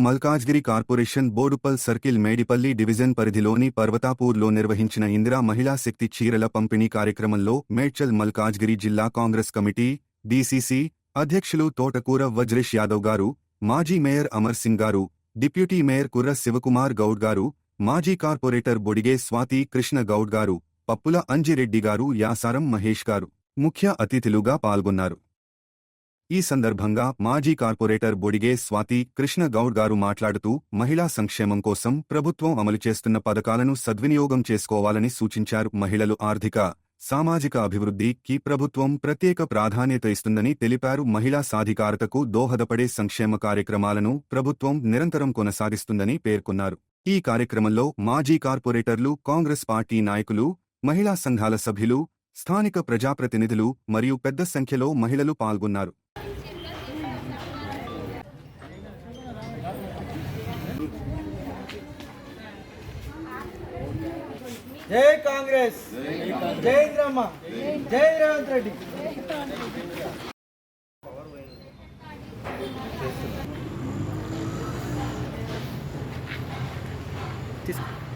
Malkajgiri corporation Boduppal circle Medipalli division పరిధిలోని పర్వతాపూర్లో నిర్వహించిన ఇందిరా మహిళా శక్తి చీరల పంపిణీ కార్యక్రమంలో మేడ్చల్ మల్కాజ్గిరి జిల్లా కాంగ్రెస్ కమిటీ డీసీసీ అధ్యక్షులు తోటకూర వజ్రేష్ యాదవ్ గారు, మాజీ మేయర్ అమర్ సింగ్ గారు, డిప్యూటీ మేయర్ కుర్ర శివకుమార్ గౌడ్ గారు, మాజీ కార్పొరేటర్ బొడిగే స్వాతి కృష్ణ గౌడ్ గారు, పప్పుల అంజిరెడ్డి గారు, యాసారం మహేష్ గారు ముఖ్య అతిథులుగా పాల్గొన్నారు. ఈ సందర్భంగా మాజీ కార్పొరేటర్ బొడిగే స్వాతి కృష్ణ గౌడ్ గారు మాట్లాడుతూ మహిళా సంక్షేమం కోసం ప్రభుత్వం అమలు చేస్తున్న పథకాలను సద్వినియోగం చేసుకోవాలని సూచించారు. మహిళలు ఆర్థిక, సామాజిక అభివృద్ధికి ప్రభుత్వం ప్రత్యేక ప్రాధాన్యత ఇస్తుందని తెలిపారు. మహిళా సాధికారతకు దోహదపడే సంక్షేమ కార్యక్రమాలను ప్రభుత్వం నిరంతరం కొనసాగిస్తుందని పేర్కొన్నారు. ఈ కార్యక్రమంలో మాజీ కార్పొరేటర్లు, కాంగ్రెస్ పార్టీ నాయకులు, మహిళా సంఘాల సభ్యులు, స్థానిక ప్రజాప్రతినిధులు మరియు పెద్ద సంఖ్యలో మహిళలు పాల్గొన్నారు. జై కాంగ్రెస్, జై ఇంద్రమ్మ, జై రేవంత్ రెడ్డి. తీసుకో.